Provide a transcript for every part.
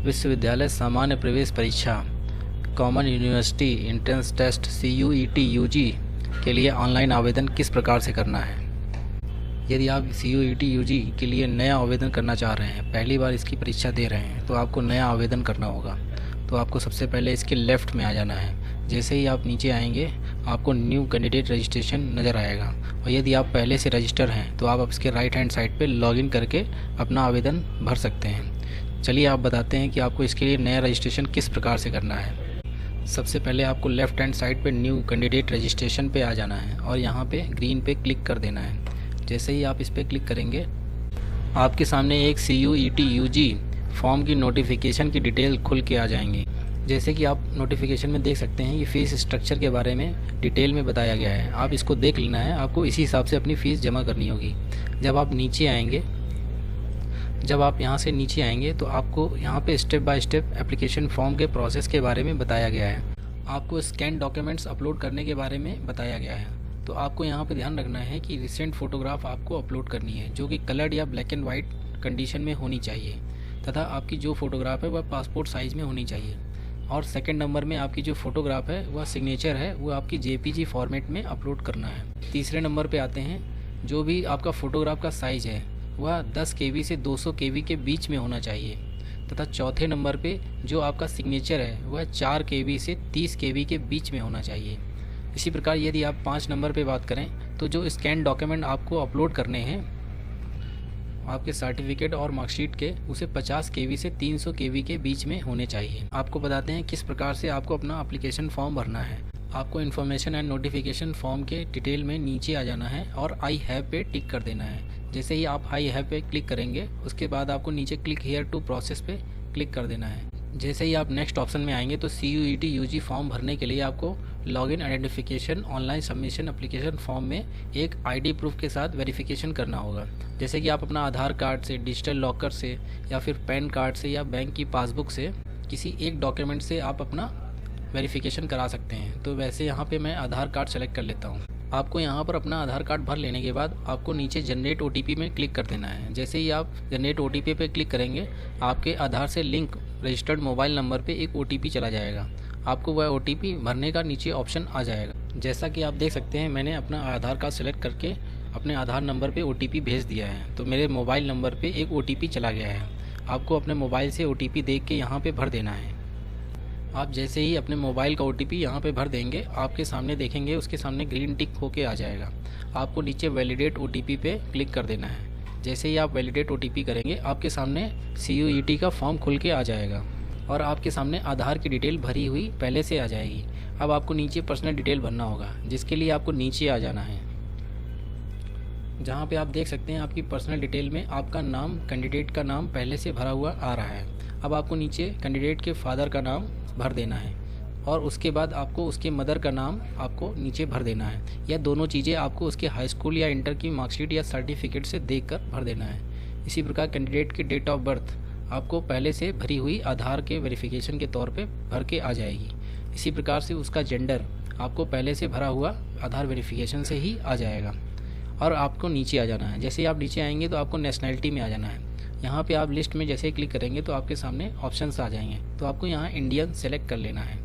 विश्वविद्यालय सामान्य प्रवेश परीक्षा common university entrance test CUET UG के लिए ऑनलाइन आवेदन किस प्रकार से करना है। यदि आप CUET UG के लिए नया आवेदन करना चाह रहे हैं, पहली बार इसकी परीक्षा दे रहे हैं, तो आपको नया आवेदन करना होगा। तो आपको सबसे पहले इसके लेफ़्ट में आ जाना है। जैसे ही आप नीचे आएंगे आपको न्यू कैंडिडेट रजिस्ट्रेशन नज़र आएगा, और यदि आप पहले से रजिस्टर हैं तो आप इसके राइट हैंड साइड पे लॉगिन करके अपना आवेदन भर सकते हैं। चलिए आप बताते हैं कि आपको इसके लिए नया रजिस्ट्रेशन किस प्रकार से करना है। सबसे पहले आपको लेफ़्ट हैंड साइड पे न्यू कैंडिडेट रजिस्ट्रेशन पे आ जाना है और यहाँ पे ग्रीन पे क्लिक कर देना है। जैसे ही आप इस पर क्लिक करेंगे आपके सामने एक CUET UG फॉर्म की नोटिफिकेशन की डिटेल खुल के आ जाएंगी। जैसे कि आप नोटिफिकेशन में देख सकते हैं, ये फ़ीस स्ट्रक्चर के बारे में डिटेल में बताया गया है। आप इसको देख लेना है, आपको इसी हिसाब से अपनी फ़ीस जमा करनी होगी। जब आप यहाँ से नीचे आएंगे तो आपको यहाँ पे step by step application form के प्रोसेस के बारे में बताया गया है। आपको स्कैन डॉक्यूमेंट्स अपलोड करने के बारे में बताया गया है। तो आपको यहाँ पे ध्यान रखना है कि रिसेंट फ़ोटोग्राफ आपको अपलोड करनी है, जो कि कलर्ड या ब्लैक एंड वाइट कंडीशन में होनी चाहिए, तथा आपकी जो फ़ोटोग्राफ है वह पासपोर्ट साइज़ में होनी चाहिए। और सेकंड नंबर में आपकी जो फ़ोटोग्राफ है वह सिग्नेचर है वो आपकी JPG फॉर्मेट में अपलोड करना है। तीसरे नंबर पे आते हैं, जो भी आपका फ़ोटोग्राफ का साइज़ है वह 10 KB से 200 KB के बीच में होना चाहिए, तथा चौथे नंबर पे जो आपका सिग्नेचर है वह 4 KB से 30 KB के बीच में होना चाहिए। इसी प्रकार यदि आप 5 नंबर पे बात करें तो जो स्कैन डॉक्यूमेंट आपको अपलोड करने हैं आपके सर्टिफिकेट और मार्कशीट के, उसे 50 KB से 300 KB के बीच में होने चाहिए। आपको बताते हैं किस प्रकार से आपको अपना एप्लीकेशन फॉर्म भरना है। आपको इन्फॉर्मेशन एंड नोटिफिकेशन फॉर्म के डिटेल में नीचे आ जाना है और आई हैव पे टिक कर देना है। जैसे ही आप आई हैव पे क्लिक करेंगे उसके बाद आपको नीचे क्लिक हियर टू प्रोसेस पे क्लिक कर देना है। जैसे ही आप नेक्स्ट ऑप्शन में आएंगे तो CUET UG फॉर्म भरने के लिए आपको login identification online submission application form में एक ID प्रूफ के साथ वेरिफिकेशन करना होगा। जैसे कि आप अपना आधार कार्ड से, डिजिटल लॉकर से, या फिर पैन कार्ड से, या बैंक की पासबुक से किसी एक डॉक्यूमेंट से आप अपना वेरिफिकेशन करा सकते हैं। तो वैसे यहाँ पे मैं आधार कार्ड सेलेक्ट कर लेता हूँ। आपको यहाँ पर अपना आधार कार्ड भर लेने के बाद आपको नीचे जनरेट OTP में क्लिक कर देना है। जैसे ही आप जनरेट OTP पे क्लिक करेंगे आपके आधार से लिंक रजिस्टर्ड मोबाइल नंबर पे एक OTP चला जाएगा। आपको वह OTP भरने का नीचे ऑप्शन आ जाएगा। जैसा कि आप देख सकते हैं मैंने अपना आधार कार्ड सेलेक्ट करके अपने आधार नंबर पे OTP भेज दिया है, तो मेरे मोबाइल नंबर पे एक OTP चला गया है। आपको अपने मोबाइल से OTP देख के यहाँ पे भर देना है। आप जैसे ही अपने मोबाइल का OTP यहाँ पे भर देंगे आपके सामने देखेंगे उसके सामने ग्रीन टिक होके आ जाएगा। आपको नीचे वैलिडेट OTP पे क्लिक कर देना है। जैसे ही आप वैलिडेट OTP करेंगे आपके सामने CUET का फॉर्म खुल के आ जाएगा और आपके सामने आधार की डिटेल भरी हुई पहले से आ जाएगी। अब आपको नीचे पर्सनल डिटेल भरना होगा, जिसके लिए आपको नीचे आ जाना है। जहाँ पे आप देख सकते हैं आपकी पर्सनल डिटेल में आपका नाम, कैंडिडेट का नाम पहले से भरा हुआ आ रहा है। अब आपको नीचे कैंडिडेट के फादर का नाम भर देना है और उसके बाद आपको उसके मदर का नाम आपको नीचे भर देना है। यह दोनों चीज़ें आपको उसके हाई स्कूल या इंटर की मार्कशीट या सर्टिफिकेट से देखकर भर देना है। इसी प्रकार कैंडिडेट की डेट ऑफ बर्थ आपको पहले से भरी हुई आधार के वेरिफिकेशन के तौर पे भर के आ जाएगी। इसी प्रकार से उसका जेंडर आपको पहले से भरा हुआ आधार वेरिफिकेशन से ही आ जाएगा और आपको नीचे आ जाना है। जैसे ही आप नीचे आएंगे तो आपको नेशनैलिटी में आ जाना है। यहाँ पे आप लिस्ट में जैसे ही क्लिक करेंगे तो आपके सामने ऑप्शंस आ जाएंगे, तो आपको यहाँ इंडियन सेलेक्ट कर लेना है।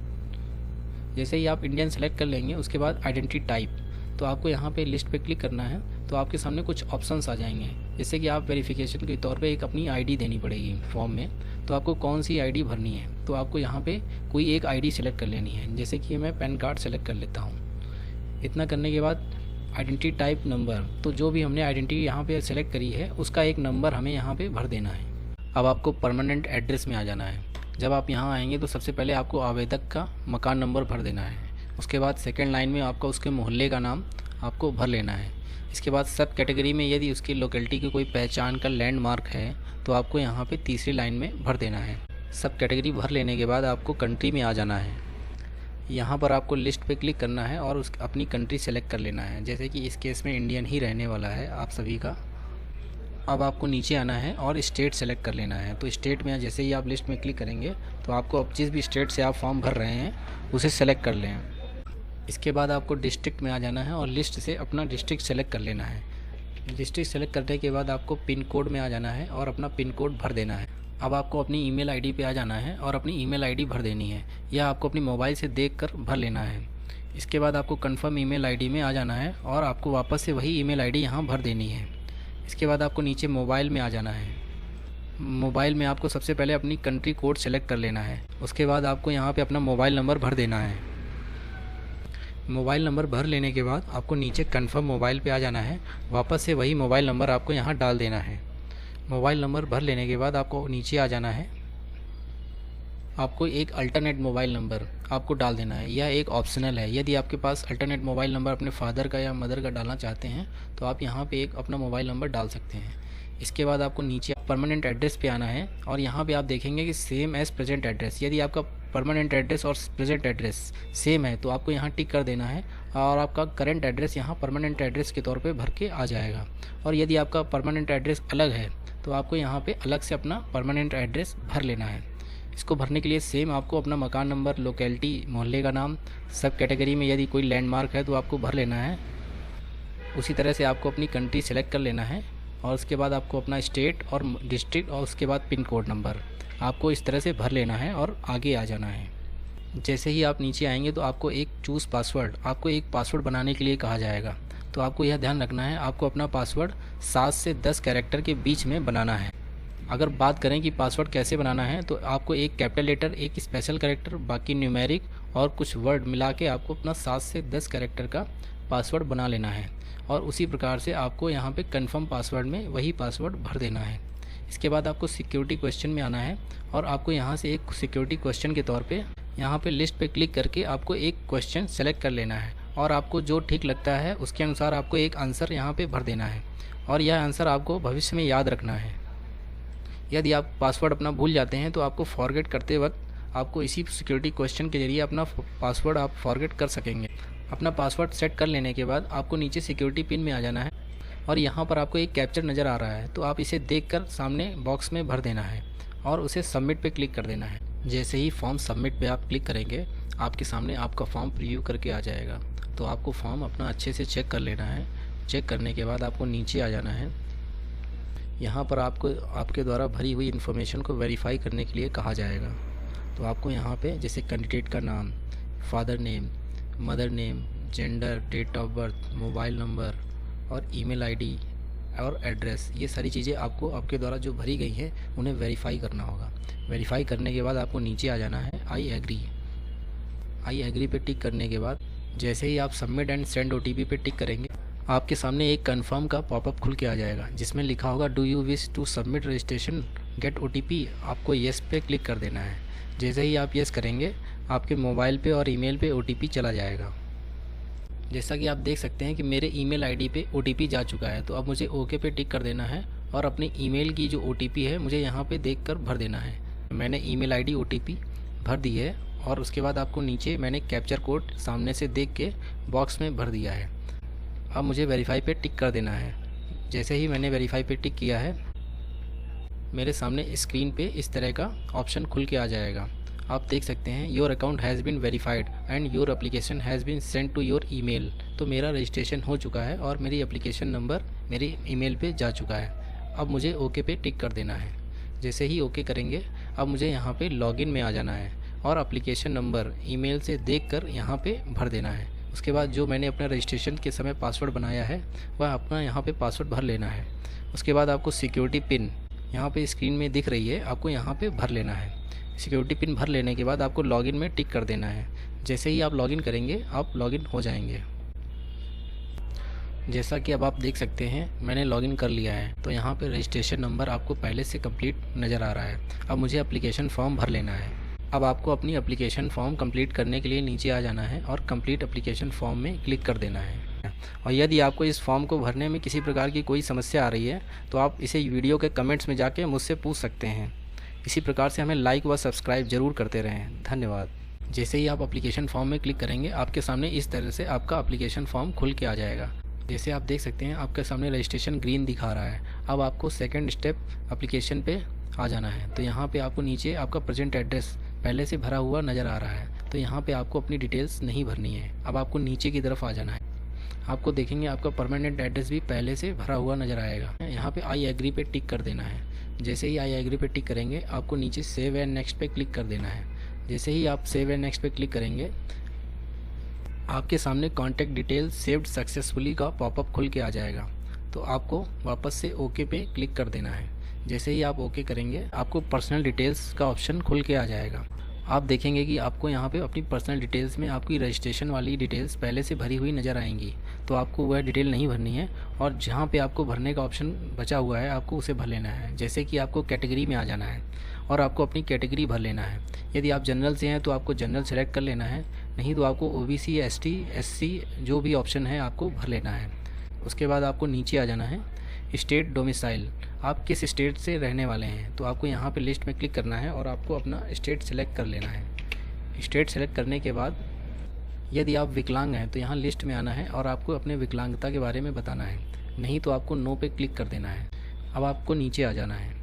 जैसे ही आप इंडियन सेलेक्ट कर लेंगे उसके बाद आइडेंटिटी टाइप, तो आपको यहाँ पे लिस्ट पे क्लिक करना है। तो आपके सामने कुछ ऑप्शंस आ जाएंगे, जैसे कि आप वेरिफिकेशन के तौर पे एक अपनी ID देनी पड़ेगी फॉर्म में। तो आपको कौन सी ID भरनी है, तो आपको यहाँ पे कोई एक ID सेलेक्ट कर लेनी है। जैसे कि मैं पैन कार्ड सेलेक्ट कर लेता हूँ। इतना करने के बाद आइडेंटिटी टाइप नंबर, तो जो भी हमने आइडेंटिटी यहाँ पे सेलेक्ट करी है उसका एक नंबर हमें यहाँ पे भर देना है। अब आपको परमानेंट एड्रेस में आ जाना है। जब आप यहाँ आएंगे तो सबसे पहले आपको आवेदक का मकान नंबर भर देना है। उसके बाद सेकंड लाइन में आपका उसके मोहल्ले का नाम आपको भर लेना है। इसके बाद सब कैटेगरी में यदि उसकी लोकेलिटी की कोई पहचान का लैंडमार्क है तो आपको यहाँ पे तीसरी लाइन में भर देना है। सब कैटेगरी भर लेने के बाद आपको कंट्री में आ जाना है। यहाँ पर आपको लिस्ट पे क्लिक करना है और अपनी कंट्री सेलेक्ट कर लेना है। जैसे कि इस केस में इंडियन ही रहने वाला है आप सभी का। अब आपको नीचे आना है और स्टेट सेलेक्ट कर लेना है। तो स्टेट में जैसे ही आप लिस्ट में क्लिक करेंगे तो आपको अब जिस भी स्टेट से आप फॉर्म भर रहे हैं उसे सेलेक्ट कर लें। इसके बाद आपको डिस्ट्रिक्ट में आ जाना है और लिस्ट से अपना डिस्ट्रिक्ट सेलेक्ट कर लेना है। डिस्ट्रिक्ट सेलेक्ट करने के बाद आपको पिन कोड में आ जाना है और अपना पिन कोड भर देना है। अब आपको अपनी ईमेल आईडी पे आ जाना है और अपनी ईमेल आईडी भर देनी है। यह आपको अपनी मोबाइल से देखकर भर लेना है। इसके बाद आपको कंफर्म ईमेल आईडी में आ जाना है और आपको वापस से वही ईमेल आईडी यहाँ भर देनी है। इसके बाद आपको नीचे मोबाइल में आ जाना है। मोबाइल में आपको सबसे पहले अपनी कंट्री कोड सेलेक्ट कर लेना है। उसके बाद आपको यहाँ पे अपना मोबाइल नंबर भर देना है। मोबाइल नंबर भर लेने के बाद आपको नीचे कंफर्म मोबाइल पे आ जाना है। वापस से वही मोबाइल नंबर आपको यहाँ डाल देना है। मोबाइल नंबर भर लेने के बाद आपको नीचे आ जाना है। आपको एक अल्टरनेट मोबाइल नंबर आपको डाल देना है। यह एक ऑप्शनल है। यदि आपके पास अल्टरनेट मोबाइल नंबर अपने फादर का या मदर का डालना चाहते हैं तो आप यहाँ पे एक अपना मोबाइल नंबर डाल सकते हैं। इसके बाद आपको नीचे परमानेंट एड्रेस पे आना है और यहाँ पे आप देखेंगे कि सेम एज़ प्रेजेंट एड्रेस। यदि आपका परमानेंट एड्रेस और प्रेजेंट एड्रेस सेम है तो आपको यहाँ टिक कर देना है और आपका करंट एड्रेस यहाँ परमानेंट एड्रेस के तौर पे भर के आ जाएगा। और यदि आपका परमानेंट एड्रेस अलग है तो आपको यहाँ पे अलग से अपना परमानेंट एड्रेस भर लेना है। इसको भरने के लिए सेम आपको अपना मकान नंबर, लोकेलिटी, मोहल्ले का नाम, सब कैटेगरी में यदि कोई लैंडमार्क है तो आपको भर लेना है। उसी तरह से आपको अपनी कंट्री सेलेक्ट कर लेना है और उसके बाद आपको अपना स्टेट और डिस्ट्रिक्ट और उसके बाद पिन कोड नंबर आपको इस तरह से भर लेना है और आगे आ जाना है। जैसे ही आप नीचे आएंगे तो आपको एक चूज़ पासवर्ड, आपको एक पासवर्ड बनाने के लिए कहा जाएगा। तो आपको यह ध्यान रखना है, आपको अपना पासवर्ड 7 से 10 कैरेक्टर के बीच में बनाना है। अगर बात करें कि पासवर्ड कैसे बनाना है तो आपको एक कैपिटल लेटर, एक स्पेशल कैरेक्टर, बाकी न्यूमेरिक और कुछ वर्ड मिला के आपको अपना 7 से 10 कैरेक्टर का पासवर्ड बना लेना है। और उसी प्रकार से आपको यहाँ पे कंफर्म पासवर्ड में वही पासवर्ड भर देना है। इसके बाद आपको सिक्योरिटी क्वेश्चन में आना है और आपको यहाँ से एक सिक्योरिटी क्वेश्चन के तौर पे यहाँ पे लिस्ट पे क्लिक करके आपको एक क्वेश्चन सेलेक्ट कर लेना है और आपको जो ठीक लगता है उसके अनुसार आपको एक आंसर यहाँ पे भर देना है और यह आंसर आपको भविष्य में याद रखना है। यदि आप पासवर्ड अपना भूल जाते हैं तो आपको फॉरगेट करते वक्त आपको इसी सिक्योरिटी क्वेश्चन के जरिए अपना पासवर्ड आप फॉरगेट कर सकेंगे। अपना पासवर्ड सेट कर लेने के बाद आपको नीचे सिक्योरिटी पिन में आ जाना है और यहाँ पर आपको एक कैप्चर नज़र आ रहा है तो आप इसे देखकर सामने बॉक्स में भर देना है और उसे सबमिट पे क्लिक कर देना है। जैसे ही फॉर्म सबमिट पे आप क्लिक करेंगे आपके सामने आपका फॉर्म प्रीव्यू करके आ जाएगा। तो आपको फॉर्म अपना अच्छे से चेक कर लेना है। चेक करने के बाद आपको नीचे आ जाना है। यहाँ पर आपको आपके द्वारा भरी हुई इन्फॉर्मेशन को वेरीफाई करने के लिए कहा जाएगा। तो आपको यहाँ पे जैसे कैंडिडेट का नाम, father name, mother name, gender, date of birth, mobile number और ईमेल आईडी और एड्रेस, ये सारी चीज़ें आपको आपके द्वारा जो भरी गई हैं उन्हें वेरीफाई करना होगा। वेरीफाई करने के बाद आपको नीचे आ जाना है आई एग्री पे टिक करने के बाद जैसे ही आप सबमिट एंड सेंड OTP पे टिक करेंगे आपके सामने एक कन्फर्म का पॉपअप खुल के आ जाएगा जिसमें लिखा होगा do you wish to submit registration get OTP। आपको येस पे क्लिक कर देना है। जैसे ही आप येस करेंगे आपके मोबाइल पे और ईमेल पे OTP चला जाएगा। जैसा कि आप देख सकते हैं कि मेरे ईमेल आईडी पे OTP जा चुका है। तो अब मुझे ओके पे टिक कर देना है और अपनी ईमेल की जो OTP है मुझे यहाँ पे देखकर भर देना है। मैंने ईमेल आईडी OTP भर दी है और उसके बाद आपको नीचे मैंने कैप्चर कोड सामने से देख के बॉक्स में भर दिया है। अब मुझे वेरीफाई पे टिक कर देना है। जैसे ही मैंने वेरीफाई पे टिक किया है मेरे सामने स्क्रीन पे इस तरह का ऑप्शन खुल के आ जाएगा। आप देख सकते हैं your account has been verified and your application has been send to your email. तो मेरा रजिस्ट्रेशन हो चुका है और मेरी एप्लीकेशन नंबर मेरी ईमेल पे जा चुका है। अब मुझे ओके पे टिक कर देना है। जैसे ही ओके करेंगे अब मुझे यहाँ पे लॉगिन में आ जाना है और एप्लीकेशन नंबर ईमेल से देखकर यहाँ पे भर देना है। उसके बाद जो मैंने अपना रजिस्ट्रेशन के समय पासवर्ड बनाया है वह अपना यहाँ पे पासवर्ड भर लेना है। उसके बाद आपको सिक्योरिटी पिन यहाँ पे स्क्रीन में दिख रही है, आपको यहाँ पे भर लेना है। सिक्योरिटी पिन भर लेने के बाद आपको लॉगिन में टिक कर देना है। जैसे ही आप लॉगिन करेंगे आप लॉगिन हो जाएंगे। जैसा कि अब आप देख सकते हैं मैंने लॉगिन कर लिया है। तो यहाँ पे रजिस्ट्रेशन नंबर आपको पहले से कंप्लीट नज़र आ रहा है। अब मुझे एप्लीकेशन फॉर्म भर लेना है। अब आपको अपनी एप्लीकेशन फॉर्म कंप्लीट करने के लिए नीचे आ जाना है और कंप्लीट एप्लीकेशन फॉर्म में क्लिक कर देना है। और यदि आपको इस फॉर्म को भरने में किसी प्रकार की कोई समस्या आ रही है तो आप इसे वीडियो के कमेंट्स में जाके मुझसे पूछ सकते हैं। इसी प्रकार से हमें लाइक व सब्सक्राइब ज़रूर करते रहें। धन्यवाद। जैसे ही आप एप्लीकेशन फॉर्म में क्लिक करेंगे आपके सामने इस तरह से आपका एप्लीकेशन फॉर्म खुल के आ जाएगा। जैसे आप देख सकते हैं आपके सामने रजिस्ट्रेशन ग्रीन दिखा रहा है। अब आपको सेकंड स्टेप एप्लीकेशन पे आ जाना है। तो यहाँ पे आपको नीचे आपका प्रेजेंट एड्रेस पहले से भरा हुआ नज़र आ रहा है। तो यहाँ पे आपको अपनी डिटेल्स नहीं भरनी है। अब आपको नीचे की तरफ आ जाना है। आपको देखेंगे आपका परमानेंट एड्रेस भी पहले से भरा हुआ नज़र आएगा। यहाँ पे आई एग्री पे टिक कर देना है। जैसे ही आई एग्री पे टिक करेंगे आपको नीचे सेव एंड नेक्स्ट पे क्लिक कर देना है। जैसे ही आप सेव एंड नेक्स्ट पे क्लिक करेंगे आपके सामने कॉन्टैक्ट डिटेल सेव्ड सक्सेसफुली का पॉपअप खुल के आ जाएगा। तो आपको वापस से ओके पे क्लिक कर देना है। जैसे ही आप ओके करेंगे आपको पर्सनल डिटेल्स का ऑप्शन खुल के आ जाएगा। आप देखेंगे कि आपको यहाँ पे अपनी पर्सनल डिटेल्स में आपकी रजिस्ट्रेशन वाली डिटेल्स पहले से भरी हुई नज़र आएंगी। तो आपको वह डिटेल नहीं भरनी है और जहाँ पे आपको भरने का ऑप्शन बचा हुआ है आपको उसे भर लेना है। जैसे कि आपको कैटेगरी में आ जाना है और आपको अपनी कैटेगरी भर लेना है। यदि आप जनरल से हैं तो आपको जनरल सेलेक्ट कर लेना है, नहीं तो आपको ओबीसी, एसटी, एससी जो भी ऑप्शन है आपको भर लेना है। उसके बाद आपको नीचे आ जाना है स्टेट डोमिसाइल, आप किस स्टेट से रहने वाले हैं। तो आपको यहाँ पे लिस्ट में क्लिक करना है और आपको अपना स्टेट सेलेक्ट कर लेना है। स्टेट सेलेक्ट करने के बाद यदि आप विकलांग हैं तो यहाँ लिस्ट में आना है और आपको अपने विकलांगता के बारे में बताना है, नहीं तो आपको नो पे क्लिक कर देना है। अब आपको नीचे आ जाना है।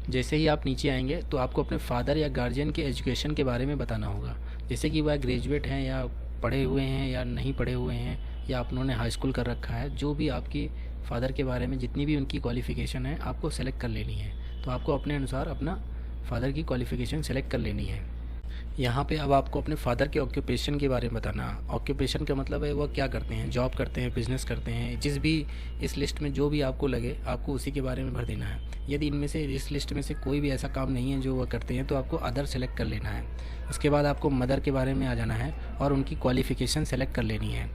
जैसे ही आप नीचे आएंगे तो आपको अपने फादर या गार्जियन के एजुकेशन के बारे में बताना होगा, जैसे कि वह ग्रेजुएट हैं या पढ़े हुए हैं या नहीं पढ़े हुए हैं या उन्होंने हाई स्कूल कर रखा है। जो भी आपकी फ़ादर के बारे में जितनी भी उनकी क्वालिफ़िकेशन है आपको सेलेक्ट कर लेनी है। तो आपको अपने अनुसार अपना फ़ादर की क्वालिफ़िकेशन सेलेक्ट कर लेनी है। यहाँ पे अब आपको अपने फादर के ऑक्यूपेशन के बारे में बताना। ऑक्यूपेशन का मतलब है वह क्या करते हैं, जॉब करते हैं, बिज़नेस करते हैं, जिस भी इस लिस्ट में जो भी आपको लगे आपको उसी के बारे में भर देना है। यदि इनमें से इस लिस्ट में से कोई भी ऐसा काम नहीं है जो वह करते हैं तो आपको अदर सेलेक्ट कर लेना है। उसके बाद आपको मदर के बारे में आ जाना है और उनकी क्वालिफ़िकेशन सेलेक्ट कर लेनी है।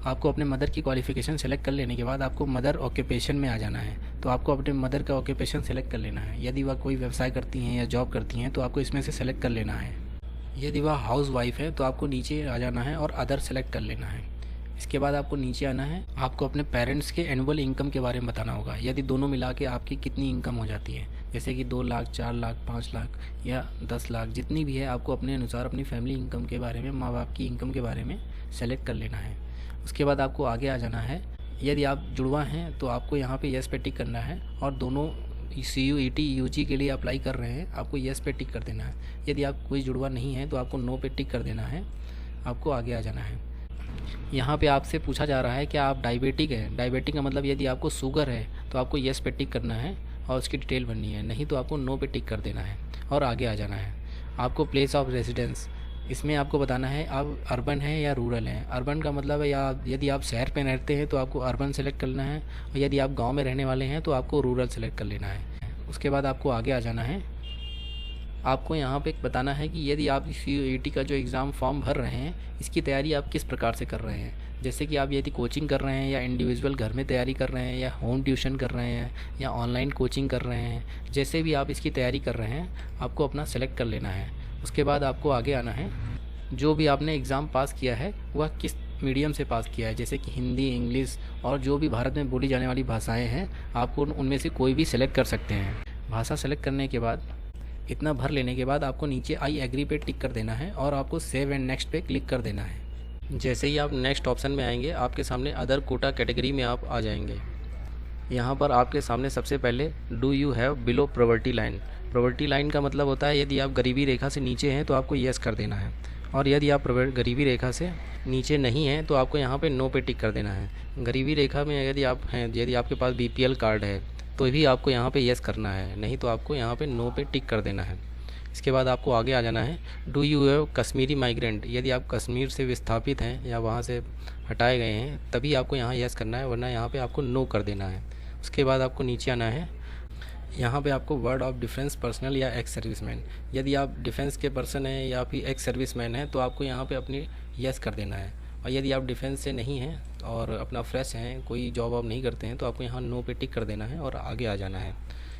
आपको अपने मदर की क्वालिफ़िकेशन सेलेक्ट कर लेने के बाद आपको मदर ऑक्यूपेशन में आ जाना है। तो आपको अपने मदर का ऑक्यूपेशन सेलेक्ट कर लेना है। यदि वह कोई व्यवसाय करती हैं या जॉब करती हैं तो आपको इसमें से सेलेक्ट कर लेना है। यदि वह हाउस वाइफ है तो आपको नीचे आ जाना है और अदर सेलेक्ट कर लेना है। इसके बाद आपको नीचे आना है, आपको अपने पेरेंट्स के एनुअल इनकम के बारे में बताना होगा। यदि दोनों मिला के आपकी कितनी इनकम हो जाती है, जैसे कि 2 लाख, 4 लाख, 5 लाख या 10 लाख, जितनी भी है आपको अपने अनुसार अपनी फैमिली इनकम के बारे में, माँ बाप की इनकम के बारे में सेलेक्ट कर लेना है। उसके बाद आपको आगे आ जाना है। यदि आप जुड़वा हैं तो आपको यहाँ पे येस पे टिक करना है और दोनों CUET UG के लिए अप्लाई कर रहे हैं आपको येस पे टिक कर देना है। यदि आप कोई जुड़वा नहीं है तो आपको नो पे टिक कर देना है। आपको आगे आ जाना है। यहाँ पे आपसे पूछा जा रहा है कि आप डायबिटिक है। डायबिटिक का मतलब यदि आपको शुगर है तो आपको येस पे टिक करना है और उसकी डिटेल भरनी है, नहीं तो आपको नो पे टिक कर देना है और आगे आ जाना है। आपको प्लेस ऑफ रेजिडेंस, इसमें आपको बताना है आप अर्बन हैं या रूरल हैं। अर्बन का मतलब है या यदि आप शहर पे रहते हैं तो आपको अर्बन सेलेक्ट करना है और यदि आप गांव में रहने वाले हैं तो आपको रूरल सेलेक्ट कर लेना है। उसके बाद आपको आगे आ जाना है। आपको यहाँ पे बताना है कि यदि आप CUET का जो एग्ज़ाम फॉर्म भर रहे हैं इसकी तैयारी आप किस प्रकार से कर रहे हैं। जैसे कि आप यदि कोचिंग कर रहे हैं या इंडिविजुअल घर में तैयारी कर रहे हैं या होम ट्यूशन कर रहे हैं या ऑनलाइन कोचिंग कर रहे हैं, जैसे भी आप इसकी तैयारी कर रहे हैं आपको अपना सेलेक्ट कर लेना है। उसके बाद आपको आगे आना है। जो भी आपने एग्ज़ाम पास किया है वह किस मीडियम से पास किया है, जैसे कि हिंदी, इंग्लिश और जो भी भारत में बोली जाने वाली भाषाएं हैं आपको उनमें से कोई भी सेलेक्ट कर सकते हैं। भाषा सेलेक्ट करने के बाद इतना भर लेने के बाद आपको नीचे आई एग्री पे टिक कर देना है और आपको सेव एंड नेक्स्ट पे क्लिक कर देना है। जैसे ही आप नेक्स्ट ऑप्शन में आएंगे आपके सामने अदर कोटा कैटेगरी में आप आ जाएंगे। यहाँ पर आपके सामने सबसे पहले do you have below poverty line. Poverty line का मतलब होता है यदि आप गरीबी रेखा से नीचे हैं तो आपको येस कर देना है और यदि आप गरीबी रेखा से नीचे नहीं हैं तो आपको यहाँ पे नो पे टिक कर देना है। गरीबी रेखा में यदि आप हैं, यदि आपके पास BPL कार्ड है तो भी आपको यहाँ पे येस करना है, नहीं तो आपको यहाँ पे नो पे टिक कर देना है। इसके बाद आपको आगे आ जाना है। Do you have Kashmiri migrant, यदि आप कश्मीर से विस्थापित हैं या वहाँ से हटाए गए हैं तभी आपको यहाँ येस करना है, वरना यहाँ पे आपको नो कर देना है। उसके बाद आपको नीचे आना है। यहाँ पे आपको वर्ड ऑफ डिफेंस पर्सनल या एक्स सर्विसमैन, यदि आप डिफेंस के पर्सन हैं या फिर एक्स सर्विसमैन हैं तो आपको यहाँ पे अपनी येस कर देना है। और यदि आप डिफेंस से नहीं हैं और अपना फ्रेश हैं, कोई जॉब आप नहीं करते हैं तो आपको यहाँ नो पे टिक कर देना है और आगे आ जाना है।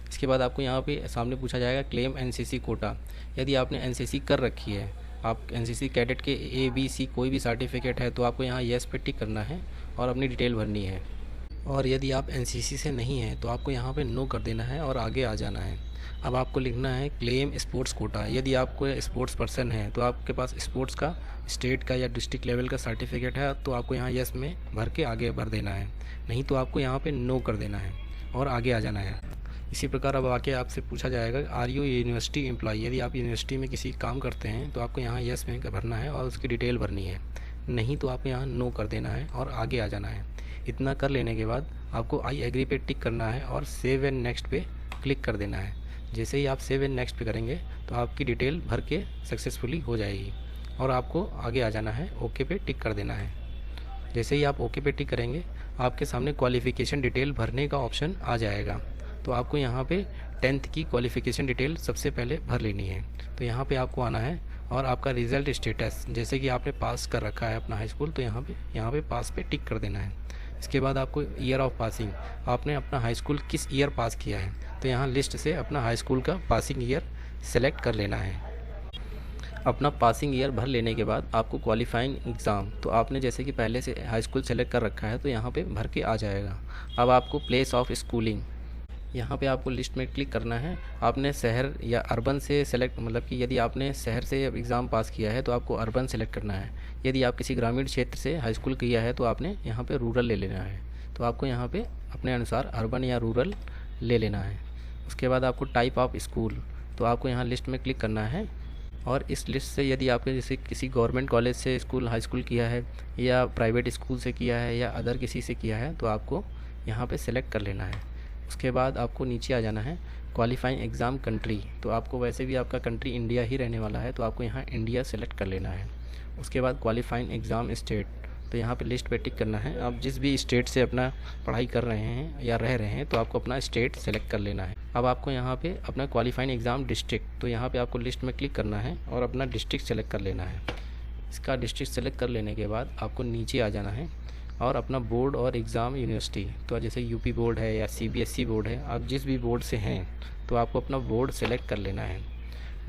इसके बाद आपको यहाँ पे सामने पूछा जाएगा क्लेम NCC कोटा। यदि आपने NCC कर रखी है, आप NCC कैडेट के ABC कोई भी सर्टिफिकेट है तो आपको यहाँ येस पे टिक करना है और अपनी डिटेल भरनी है। और यदि आप NCC से नहीं हैं तो आपको यहाँ पे नो कर देना है और आगे आ जाना है। अब आपको लिखना है क्लेम स्पोर्ट्स कोटा। यदि आप कोई स्पोर्ट्स पर्सन है तो आपके पास स्पोर्ट्स का स्टेट का या डिस्ट्रिक्ट लेवल का सर्टिफिकेट है तो आपको यहाँ येस में भर के आगे भर देना है, नहीं तो आपको यहाँ पे नो कर देना है और आगे आ जाना है। इसी प्रकार अब आके आपसे पूछा जाएगा आर यू यूनिवर्सिटी एम्प्लॉय। यदि आप यूनिवर्सिटी में किसी काम करते हैं तो आपको यहाँ येस में भरना है और उसकी डिटेल भरनी है, नहीं तो आपको यहाँ नो कर देना है और आगे आ जाना है। इतना कर लेने के बाद आपको आई एग्री पे टिक करना है और सेव एंड नेक्स्ट पे क्लिक कर देना है। जैसे ही आप सेव एंड नेक्स्ट पे करेंगे तो आपकी डिटेल भर के सक्सेसफुली हो जाएगी और आपको आगे आ जाना है, ओके पे टिक कर देना है। जैसे ही आप ओके पे टिक करेंगे आपके सामने क्वालिफ़िकेशन डिटेल भरने का ऑप्शन आ जाएगा। तो आपको यहाँ पे 10th की क्वालिफ़िकेशन डिटेल सबसे पहले भर लेनी है। तो यहाँ पे आपको आना है और आपका रिज़ल्ट स्टेटस, जैसे कि आपने पास कर रखा है अपना हाई स्कूल, तो यहाँ पे पास पे टिक कर देना है। इसके बाद आपको ईयर ऑफ पासिंग, आपने अपना हाई स्कूल किस ईयर पास किया है, तो यहाँ लिस्ट से अपना हाई स्कूल का पासिंग ईयर सेलेक्ट कर लेना है। अपना पासिंग ईयर भर लेने के बाद आपको क्वालिफाइंग एग्ज़ाम, तो आपने जैसे कि पहले से हाई स्कूल सेलेक्ट कर रखा है तो यहाँ पे भर के आ जाएगा। अब आपको प्लेस ऑफ स्कूलिंग, यहाँ पे आपको लिस्ट में क्लिक करना है। आपने शहर या अर्बन से सेलेक्ट, मतलब कि यदि आपने शहर से एग्ज़ाम पास किया है तो आपको अर्बन सेलेक्ट करना है। यदि आप किसी ग्रामीण क्षेत्र से हाई स्कूल किया है तो आपने यहाँ पे रूरल ले लेना है। तो आपको यहाँ पे अपने अनुसार अर्बन या रूरल ले लेना है। उसके बाद आपको टाइप ऑफ स्कूल, तो आपको यहाँ लिस्ट में क्लिक करना है और इस लिस्ट से यदि आपने जैसे किसी गवर्नमेंट कॉलेज से स्कूल हाई स्कूल किया है या प्राइवेट स्कूल से किया है या अदर किसी से किया है तो आपको यहाँ पे सेलेक्ट कर लेना है। उसके बाद आपको नीचे आ जाना है क्वालिफाइंग एग्ज़ाम कंट्री, तो आपको वैसे भी आपका कंट्री इंडिया ही रहने वाला है तो आपको यहाँ इंडिया सेलेक्ट कर लेना है। उसके बाद क्वालिफाइंग एग्ज़ाम स्टेट, तो यहाँ पे लिस्ट पे टिक करना है। आप जिस भी स्टेट से अपना पढ़ाई कर रहे हैं या रह रहे हैं तो आपको अपना स्टेट सेलेक्ट कर लेना है। अब आपको यहाँ पे अपना क्वालिफाइंग एग्ज़ाम डिस्ट्रिक्ट, तो यहाँ पे आपको लिस्ट में क्लिक करना है और अपना डिस्ट्रिक्ट सेलेक्ट कर लेना है। इसका डिस्ट्रिक्ट सेलेक्ट कर लेने के बाद आपको नीचे आ जाना है और अपना बोर्ड और एग्ज़ाम यूनिवर्सिटी, तो जैसे यूपी बोर्ड है या सीबीएसई बोर्ड है, आप जिस भी बोर्ड से हैं तो आपको अपना बोर्ड सेलेक्ट कर लेना है।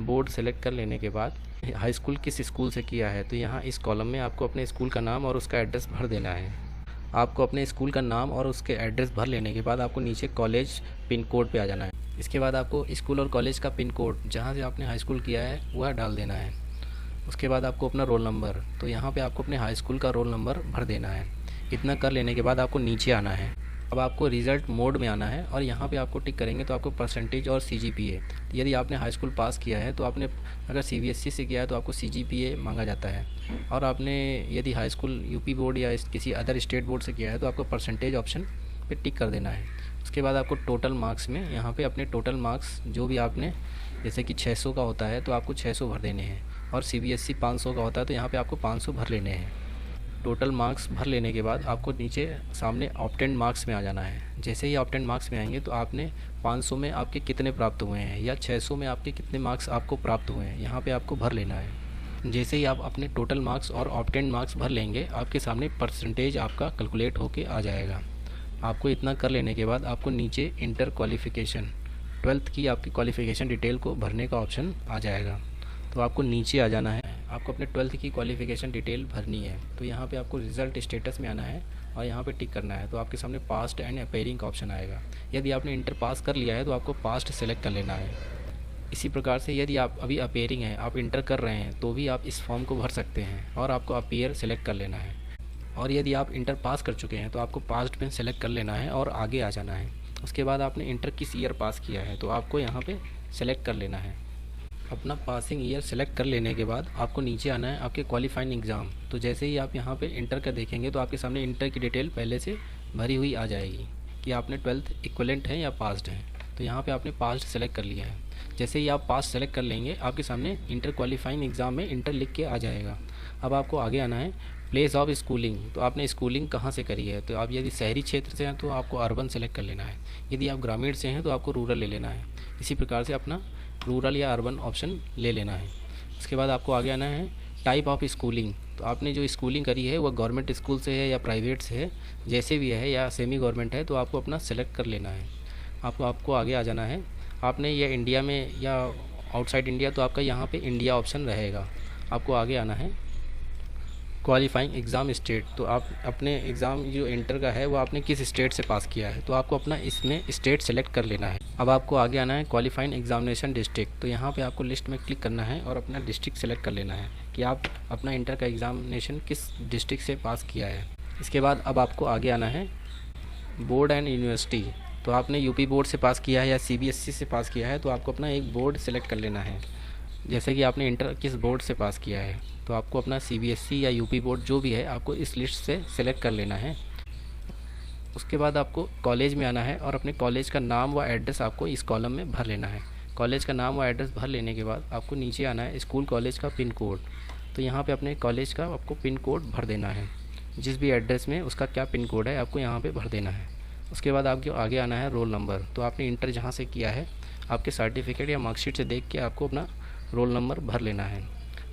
बोर्ड सेलेक्ट कर लेने के बाद हाई स्कूल किस स्कूल से किया है, तो यहाँ इस कॉलम में आपको अपने स्कूल का नाम और उसका एड्रेस भर देना है। आपको अपने स्कूल का नाम और उसके एड्रेस भर लेने के बाद आपको नीचे कॉलेज पिन कोड पे आ जाना है। इसके बाद आपको स्कूल और कॉलेज का पिन कोड जहाँ से आपने हाई स्कूल किया है वह डाल देना है। उसके बाद आपको अपना रोल नंबर, तो यहाँ पे आपको अपने हाई स्कूल का रोल नंबर भर देना है। इतना कर लेने के बाद आपको नीचे आना है। अब आपको रिज़ल्ट मोड में आना है और यहाँ पे आपको टिक करेंगे तो आपको परसेंटेज और सीजीपीए, यदि आपने हाई स्कूल पास किया है तो आपने अगर सीबीएसई से किया है तो आपको सीजीपीए मांगा जाता है, और आपने यदि हाई स्कूल यूपी बोर्ड या किसी अदर स्टेट बोर्ड से किया है तो आपको परसेंटेज ऑप्शन पे टिक कर देना है। उसके बाद आपको टोटल मार्क्स में यहाँ पे अपने टोटल मार्क्स जो भी आपने, जैसे कि 600 का होता है तो आपको 600 भर देने हैं, और सीबीएसई 500 का होता है तो यहाँ पे आपको 500 भर लेने हैं। टोटल मार्क्स भर लेने के बाद आपको नीचे सामने ऑब्टेन्ड मार्क्स में आ जाना है। जैसे ही ऑब्टेन्ड मार्क्स में आएंगे तो आपने 500 में आपके कितने प्राप्त हुए हैं या 600 में आपके कितने मार्क्स आपको प्राप्त हुए हैं, यहाँ पे आपको भर लेना है। जैसे ही आप अपने टोटल मार्क्स और ऑब्टेन्ड मार्क्स भर लेंगे आपके सामने परसेंटेज आपका कैलकुलेट होके आ जाएगा। आपको इतना कर लेने के बाद आपको नीचे इंटर क्वालिफ़िकेशन 12th की आपकी क्वालिफ़िकेशन डिटेल को भरने का ऑप्शन आ जाएगा। तो आपको नीचे आ जाना है, आपको अपने 12th की क्वालिफ़िकेशन डिटेल भरनी है। तो यहाँ पे आपको रिज़ल्ट स्टेटस में आना है और यहाँ पे टिक करना है। तो आपके सामने पास्ट एंड अपेयरिंग का ऑप्शन आएगा। यदि आपने इंटर पास कर लिया है तो आपको पास्ट सेलेक्ट कर लेना है। इसी प्रकार से यदि आप अभी अपेयरिंग है, आप इंटर कर रहे हैं तो भी आप इस फॉर्म को भर सकते हैं और आपको अपेयर सेलेक्ट कर लेना है। और यदि आप इंटर पास कर चुके हैं तो आपको पास्ट में सेलेक्ट कर लेना है और आगे आ जाना है। उसके बाद आपने इंटर किस ईयर पास किया है तो आपको यहाँ पे सेलेक्ट कर लेना है। अपना पासिंग ईयर सेलेक्ट कर लेने के बाद आपको नीचे आना है आपके क्वालिफाइंग एग्ज़ाम। तो जैसे ही आप यहाँ पे इंटर का देखेंगे तो आपके सामने इंटर की डिटेल पहले से भरी हुई आ जाएगी कि आपने 12th इक्विवेलेंट है या पास्ड है। तो यहाँ पे आपने पास्ड सेलेक्ट कर लिया है। जैसे ही आप पास सेलेक्ट कर लेंगे आपके सामने इंटर क्वालिफाइंग एग्ज़ाम में इंटर लिख के आ जाएगा। अब आपको आगे आना है प्लेस ऑफ स्कूलिंग, तो आपने स्कूलिंग कहाँ से करी है। तो आप यदि शहरी क्षेत्र से हैं तो आपको अर्बन सेलेक्ट कर लेना है, यदि आप ग्रामीण से हैं तो आपको रूरल ले लेना है। इसी प्रकार से अपना रूरल या अर्बन ऑप्शन ले लेना है। उसके बाद आपको आगे आना है टाइप ऑफ स्कूलिंग, तो आपने जो स्कूलिंग करी है वह गवर्नमेंट स्कूल से है या प्राइवेट से है, जैसे भी है, या सेमी गवर्नमेंट है तो आपको अपना सेलेक्ट कर लेना है। आपको आगे आ जाना है। आपने यह इंडिया में या आउटसाइड इंडिया तो आपका यहाँ पे इंडिया ऑप्शन रहेगा। आपको आगे आना है क्वालिफाइंग एग्ज़ाम स्टेट, तो आप अपने एग्ज़ाम जो इंटर का है वो आपने किस स्टेट से पास किया है तो आपको अपना इसमें स्टेट सेलेक्ट कर लेना है। अब आपको आगे आना है क्वालिफाइंग एग्जामिनेशन डिस्ट्रिक्ट, तो यहाँ पे आपको लिस्ट में क्लिक करना है और अपना डिस्ट्रिक्ट सेलेक्ट कर लेना है कि आप अपना इंटर का एग्ज़ामिनेशन किस डिस्ट्रिक्ट से पास किया है। इसके बाद अब आपको आगे आना है बोर्ड एंड यूनिवर्सिटी, तो आपने यूपी बोर्ड से पास किया है या सीबीएसई से पास किया है तो आपको अपना एक बोर्ड सेलेक्ट कर लेना है। जैसे कि आपने इंटर किस बोर्ड से पास किया है तो आपको अपना सीबीएसई या यूपी बोर्ड जो भी है आपको इस लिस्ट से सेलेक्ट कर लेना है। उसके बाद आपको कॉलेज में आना है और अपने कॉलेज का नाम व एड्रेस आपको इस कॉलम में भर लेना है। कॉलेज का नाम व एड्रेस भर लेने के बाद आपको नीचे आना है स्कूल कॉलेज का पिन कोड। तो यहाँ पे अपने कॉलेज का आपको पिन कोड भर देना है, जिस भी एड्रेस में उसका क्या पिन कोड है आपको यहाँ पे भर देना है। उसके बाद आपको आगे आना है रोल नंबर। तो आपने इंटर जहाँ से किया है आपके सर्टिफिकेट या मार्कशीट से देख के आपको अपना रोल नंबर भर लेना है।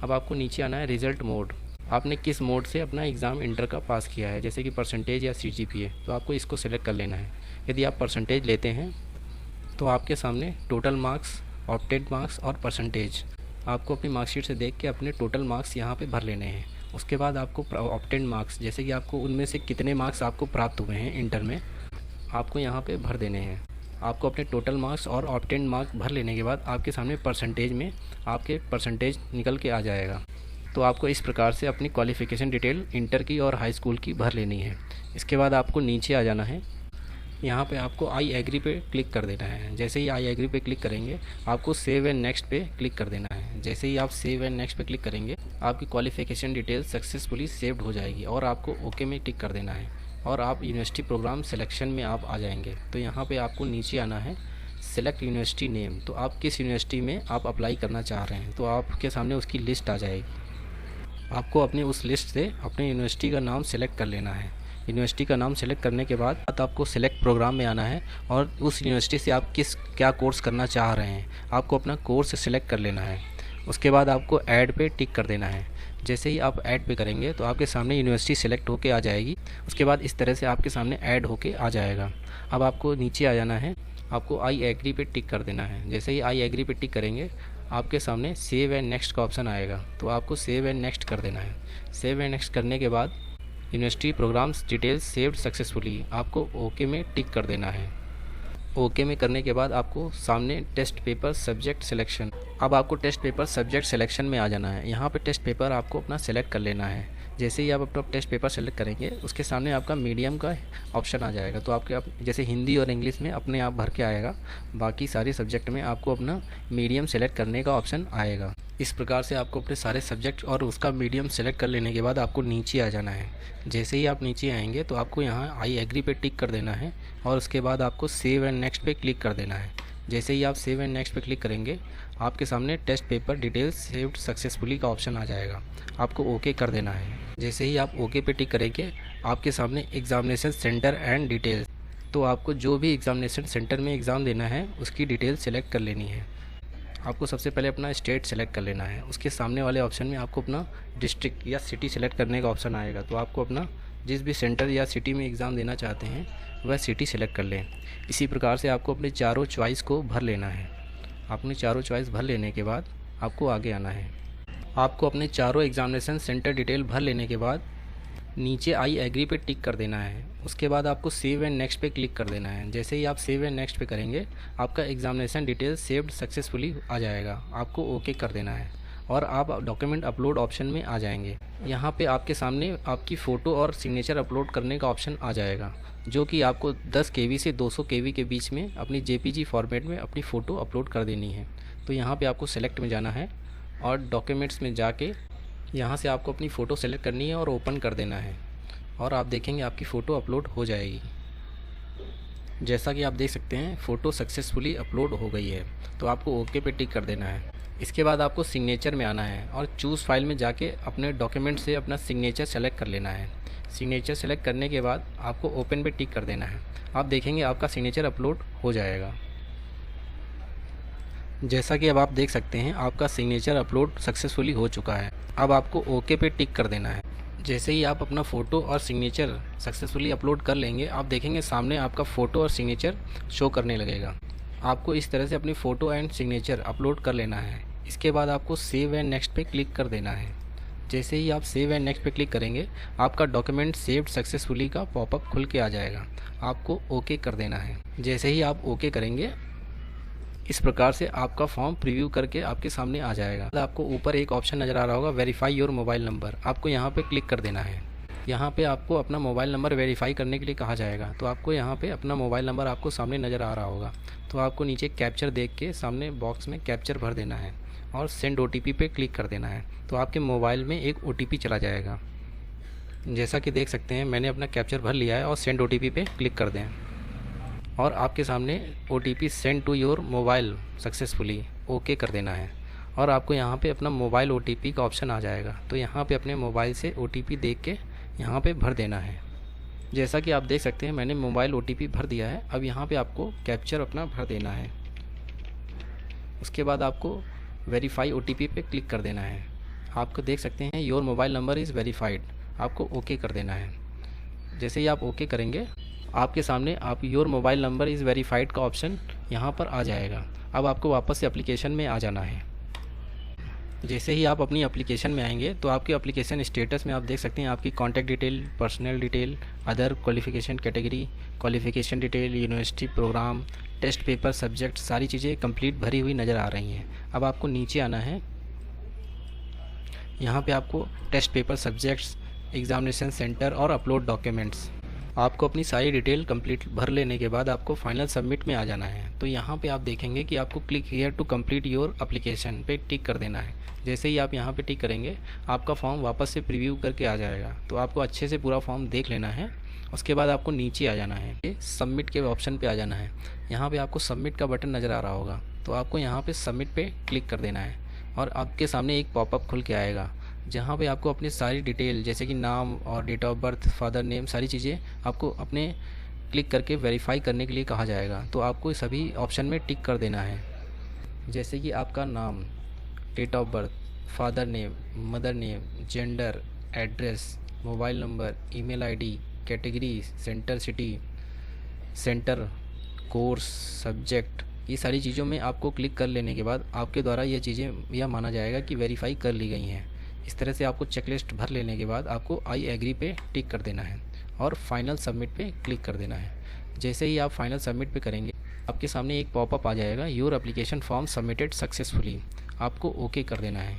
अब आपको नीचे आना है रिज़ल्ट मोड। आपने किस मोड से अपना एग्ज़ाम इंटर का पास किया है, जैसे कि परसेंटेज या CGPA, तो आपको इसको सिलेक्ट कर लेना है। यदि आप परसेंटेज लेते हैं तो आपके सामने टोटल मार्क्स, ऑब्टेन्ड मार्क्स और परसेंटेज आपको अपनी मार्कशीट से देख के अपने टोटल मार्क्स यहाँ पे भर लेने हैं। उसके बाद आपको ऑब्टेन्ड मार्क्स, जैसे कि आपको उनमें से कितने मार्क्स आपको प्राप्त हुए हैं इंटर में, आपको यहाँ पे भर देने हैं। आपको अपने टोटल मार्क्स और ऑब्टेन्ड मार्क्स भर लेने के बाद आपके सामने परसेंटेज में आपके परसेंटेज निकल के आ जाएगा। तो आपको इस प्रकार से अपनी क्वालिफ़िकेशन डिटेल इंटर की और हाई स्कूल की भर लेनी है। इसके बाद आपको नीचे आ जाना है। यहाँ पे आपको आई एग्री पे क्लिक कर देना है। जैसे ही आई एग्री पे क्लिक करेंगे आपको सेव एंड नेक्स्ट पे क्लिक कर देना है। जैसे ही आप सेव एंड नेक्स्ट पे क्लिक करेंगे आपकी क्वालिफ़िकेशन डिटेल सक्सेसफुली सेव्ड हो जाएगी और आपको ओके में टिक कर देना है और आप यूनिवर्सिटी प्रोग्राम सिलेक्शन में आप आ जाएंगे। तो यहाँ पे आपको नीचे आना है सेलेक्ट यूनिवर्सिटी नेम। तो आप किस यूनिवर्सिटी में आप अप्लाई करना चाह रहे हैं तो आपके सामने उसकी लिस्ट आ जाएगी। आपको अपनी उस लिस्ट से अपने यूनिवर्सिटी का नाम सेलेक्ट कर लेना है। यूनिवर्सिटी का नाम सेलेक्ट करने के बाद आपको सेलेक्ट प्रोग्राम में आना है और उस यूनिवर्सिटी से आप क्या कोर्स करना चाह रहे हैं आपको अपना कोर्स सेलेक्ट कर लेना है। उसके बाद आपको ऐड पे टिक कर देना है। जैसे ही आप ऐड पे करेंगे तो आपके सामने यूनिवर्सिटी सेलेक्ट होके आ जाएगी। उसके बाद इस तरह से आपके सामने ऐड होके आ जाएगा। अब आपको नीचे आ जाना है, आपको आई एग्री पे टिक कर देना है। जैसे ही आई एग्री पे टिक करेंगे आपके सामने सेव एंड नेक्स्ट का ऑप्शन आएगा। तो आपको सेव एंड नेक्स्ट कर देना है। सेव एंड नेक्स्ट करने के बाद university programmes details saved successfully आपको ओके में टिक कर देना है। ओके में करने के बाद आपको सामने टेस्ट पेपर सब्जेक्ट सिलेक्शन, अब आपको टेस्ट पेपर सब्जेक्ट सिलेक्शन में आ जाना है। यहाँ पे टेस्ट पेपर आपको अपना सेलेक्ट कर लेना है। जैसे ही आप अपना टेस्ट पेपर सेलेक्ट करेंगे उसके सामने आपका मीडियम का ऑप्शन आ जाएगा। तो आपके जैसे हिंदी और इंग्लिश में अपने आप भर के आएगा, बाकी सारे सब्जेक्ट में आपको अपना मीडियम सेलेक्ट करने का ऑप्शन आएगा। इस प्रकार से आपको अपने सारे सब्जेक्ट और उसका मीडियम सेलेक्ट कर लेने के बाद आपको नीचे आ जाना है। जैसे ही आप नीचे आएंगे तो आपको यहाँ आई एग्री पे टिक कर देना है और उसके बाद आपको सेव एंड नेक्स्ट पे क्लिक कर देना है। जैसे ही आप सेव एंड नेक्स्ट पे क्लिक करेंगे आपके सामने test paper details saved successfully का ऑप्शन आ जाएगा। आपको ओके कर देना है। जैसे ही आप ओके पे टिक करेंगे आपके सामने एग्जामिनेशन सेंटर एंड डिटेल्स, तो आपको जो भी एग्जामिनेशन सेंटर में एग्ज़ाम देना है उसकी डिटेल सेलेक्ट कर लेनी है। आपको सबसे पहले अपना स्टेट सेलेक्ट कर लेना है। उसके सामने वाले ऑप्शन में आपको अपना डिस्ट्रिक्ट या सिटी सेलेक्ट करने का ऑप्शन आएगा। तो आपको अपना जिस भी सेंटर या सिटी में एग्ज़ाम देना चाहते हैं वह सिटी सेलेक्ट कर लें। इसी प्रकार से आपको अपने चारों चॉइस को भर लेना है। आपने चारों चॉइस भर लेने के बाद आपको आगे आना है। आपको अपने चारों एग्जामिनेशन सेंटर डिटेल भर लेने के बाद नीचे आई एग्री पे टिक कर देना है। उसके बाद आपको सेव एंड नेक्स्ट पे क्लिक कर देना है। जैसे ही आप सेव एंड नेक्स्ट पे करेंगे आपका एग्जामिनेशन डिटेल सेव्ड सक्सेसफुली आ जाएगा। आपको ओके कर देना है और आप डॉक्यूमेंट अपलोड ऑप्शन में आ जाएंगे। यहाँ पे आपके सामने आपकी फ़ोटो और सिग्नेचर अपलोड करने का ऑप्शन आ जाएगा, जो कि आपको 10 KB से 200 KB के बीच में अपनी JPG फॉर्मेट में अपनी फ़ोटो अपलोड कर देनी है। तो यहाँ पे आपको सेलेक्ट में जाना है और डॉक्यूमेंट्स में जाके यहाँ से आपको अपनी फ़ोटो सेलेक्ट करनी है और ओपन कर देना है और आप देखेंगे आपकी फ़ोटो अपलोड हो जाएगी। जैसा कि आप देख सकते हैं फ़ोटो सक्सेसफुली अपलोड हो गई है। तो आपको ओके पे टिक कर देना है। इसके बाद आपको सिग्नेचर में आना है और चूज़ फाइल में जाके अपने डॉक्यूमेंट से अपना सिग्नेचर सेलेक्ट कर लेना है। सिग्नेचर सेलेक्ट करने के बाद आपको ओपन पे टिक कर देना है। आप देखेंगे आपका सिग्नेचर अपलोड हो जाएगा। जैसा कि अब आप देख सकते हैं आपका सिग्नेचर अपलोड सक्सेसफुली हो चुका है। अब आपको ओके पे टिक कर देना है। जैसे ही आप अपना फ़ोटो और सिग्नेचर सक्सेसफुली अपलोड कर लेंगे आप देखेंगे सामने आपका फ़ोटो और सिग्नेचर शो करने लगेगा। आपको इस तरह से अपनी फ़ोटो एंड सिग्नेचर अपलोड कर लेना है। इसके बाद आपको सेव एंड नेक्स्ट पे क्लिक कर देना है। जैसे ही आप सेव एंड नेक्स्ट पे क्लिक करेंगे आपका डॉक्यूमेंट सेव्ड सक्सेसफुली का पॉपअप खुल के आ जाएगा। आपको ओके कर देना है। जैसे ही आप ओके करेंगे इस प्रकार से आपका फॉर्म प्रीव्यू करके आपके सामने आ जाएगा। आपको ऊपर एक ऑप्शन नज़र आ रहा होगा वेरीफाई योर मोबाइल नंबर, आपको यहाँ पे क्लिक कर देना है। यहाँ पे आपको अपना मोबाइल नंबर वेरीफाई करने के लिए कहा जाएगा। तो आपको यहाँ पे अपना मोबाइल नंबर आपको सामने नज़र आ रहा होगा। तो आपको नीचे कैप्चर देख के सामने बॉक्स में कैप्चर भर देना है और सेंड OTP पे क्लिक कर देना है। तो आपके मोबाइल में एक OTP चला जाएगा। जैसा कि देख सकते हैं मैंने अपना कैप्चर भर लिया है और सेंड OTP पे क्लिक कर दें और आपके सामने OTP send to your mobile successfully okay कर देना है और आपको यहाँ पे अपना मोबाइल OTP का ऑप्शन आ जाएगा। तो यहाँ पे अपने मोबाइल से OTP देख के यहाँ पे भर देना है। जैसा कि आप देख सकते हैं मैंने मोबाइल OTP भर दिया है। अब यहाँ पे आपको कैप्चर अपना भर देना है। उसके बाद आपको वेरीफाई OTP पे क्लिक कर देना है। आपको देख सकते हैं your mobile number is verified, आपको ओके कर देना है। जैसे ही आप ओके करेंगे आपके सामने आप your mobile number is verified का ऑप्शन यहाँ पर आ जाएगा। अब आपको वापस से एप्लीकेशन में आ जाना है। जैसे ही आप अपनी एप्लीकेशन में आएंगे तो आपके एप्लीकेशन स्टेटस में आप देख सकते हैं आपकी contact detail, personal detail, other qualification category, qualification detail, university, programme, test paper, subject, सारी चीज़ें कंप्लीट भरी हुई नज़र आ रही हैं। अब आपको नीचे आना है। यहाँ पे आपको test paper, subjects, examination centre और अपलोड डॉक्यूमेंट्स, आपको अपनी सारी डिटेल कंप्लीट भर लेने के बाद आपको फाइनल सबमिट में आ जाना है। तो यहाँ पे आप देखेंगे कि आपको click here to complete your application पे टिक कर देना है। जैसे ही आप यहाँ पे टिक करेंगे आपका फॉर्म वापस से प्रीव्यू करके आ जाएगा। तो आपको अच्छे से पूरा फॉर्म देख लेना है। उसके बाद आपको नीचे आ जाना है, सबमिट के ऑप्शन पे आ जाना है। यहाँ पे आपको सबमिट का बटन नज़र आ रहा होगा, तो आपको यहाँ पे सबमिट पे क्लिक कर देना है और आपके सामने एक पॉपअप खुल के आएगा जहाँ पे आपको अपनी सारी डिटेल जैसे कि नाम और date of birth, father name, सारी चीज़ें आपको अपने क्लिक करके वेरीफाई करने के लिए कहा जाएगा। तो आपको सभी ऑप्शन में टिक कर देना है। जैसे कि आपका नाम, date of birth, father name, mother name, gender, address, mobile number, email ID, category, centre city, centre, course, subject, ये सारी चीज़ों में आपको क्लिक कर लेने के बाद आपके द्वारा ये चीज़ें यह माना जाएगा कि वेरीफाई कर ली गई हैं। इस तरह से आपको चेकलिस्ट भर लेने के बाद आपको आई एग्री पे टिक कर देना है और फाइनल सबमिट पे क्लिक कर देना है। जैसे ही आप फाइनल सबमिट पे करेंगे आपके सामने एक पॉपअप आ जाएगा, your application form submitted successfully, आपको ओके कर देना है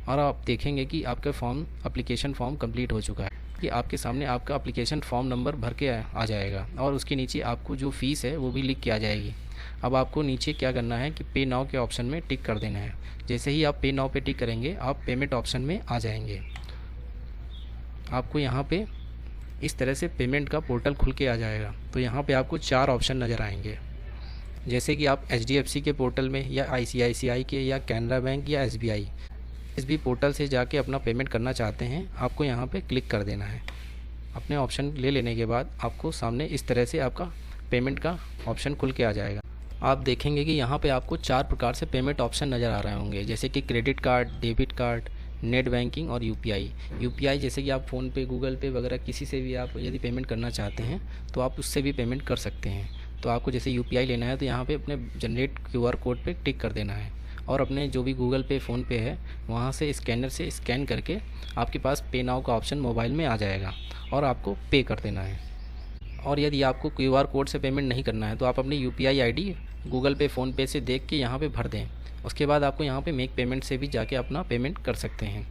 और आप देखेंगे कि आपका एप्लीकेशन फॉर्म कंप्लीट हो चुका है कि आपके सामने आपका एप्लीकेशन फॉर्म नंबर भर के आ जाएगा और उसके नीचे आपको जो फ़ीस है वो भी लिख के आ जाएगी। अब आपको नीचे क्या करना है कि पे नाउ के ऑप्शन में टिक कर देना है। जैसे ही आप पे नाउ पे टिक करेंगे आप पेमेंट ऑप्शन में आ जाएंगे। आपको यहाँ पे इस तरह से पेमेंट का पोर्टल खुल के आ जाएगा। तो यहाँ पे आपको 4 ऑप्शन नज़र आएंगे, जैसे कि आप HDFC के पोर्टल में या ICICI के या कैनरा बैंक या SBI इस भी पोर्टल से जाके अपना पेमेंट करना चाहते हैं, आपको यहाँ पे क्लिक कर देना है। अपने ऑप्शन ले लेने के बाद आपको सामने इस तरह से आपका पेमेंट का ऑप्शन खुल के आ जाएगा। आप देखेंगे कि यहाँ पे आपको 4 प्रकार से पेमेंट ऑप्शन नज़र आ रहे होंगे, जैसे कि credit card, debit card, net banking और UPI जैसे कि आप फ़ोन पे, गूगल पे वगैरह किसी से भी आप यदि पेमेंट करना चाहते हैं तो आप उससे भी पेमेंट कर सकते हैं। तो आपको जैसे UPI लेना है तो यहाँ पे अपने जनरेट QR कोड पे टिक कर देना है और अपने जो भी गूगल पे, फ़ोन पे है वहाँ से स्कैनर से स्कैन करके आपके पास पे नाउ का ऑप्शन मोबाइल में आ जाएगा और आपको पे कर देना है। और यदि आपको QR कोड से पेमेंट नहीं करना है तो आप अपनी UPI ID गूगल पे, फ़ोन पे से देख के यहाँ पे भर दें। उसके बाद आपको यहाँ पे मेक पेमेंट से भी जाके अपना पेमेंट कर सकते हैं।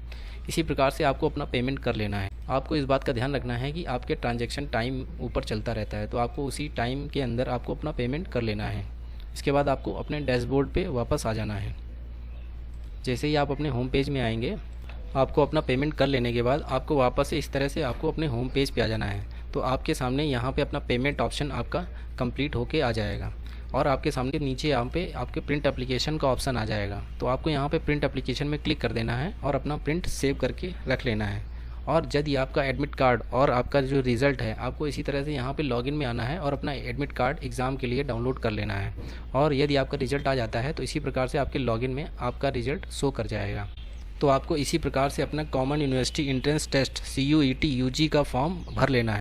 इसी प्रकार से आपको अपना पेमेंट कर लेना है। आपको इस बात का ध्यान रखना है कि आपके ट्रांजैक्शन टाइम ऊपर चलता रहता है, तो आपको उसी टाइम के अंदर आपको अपना पेमेंट कर लेना है। इसके बाद आपको अपने डैशबोर्ड पे वापस आ जाना है। जैसे ही आप अपने होम पेज में आएंगे आपको अपना पेमेंट कर लेने के बाद आपको वापस से इस तरह से आपको अपने होम पेज पे आ जाना है। तो आपके सामने यहाँ पे अपना पेमेंट ऑप्शन आपका कंप्लीट होके आ जाएगा और आपके सामने नीचे यहाँ पे आपके प्रिंट एप्लीकेशन का ऑप्शन आ जाएगा। तो आपको यहाँ पे प्रिंट एप्लीकेशन में क्लिक कर देना है और अपना प्रिंट सेव करके रख लेना है। और यदि आपका एडमिट कार्ड और आपका जो रिज़ल्ट है आपको इसी तरह से यहाँ पे लॉगिन में आना है और अपना एडमिट कार्ड एग्ज़ाम के लिए डाउनलोड कर लेना है। और यदि आपका रिज़ल्ट आ जाता है तो इसी प्रकार से आपके लॉगिन में आपका रिज़ल्ट शो कर जाएगा। तो आपको इसी प्रकार से अपना common university entrance test CUET UG का फॉर्म भर लेना है।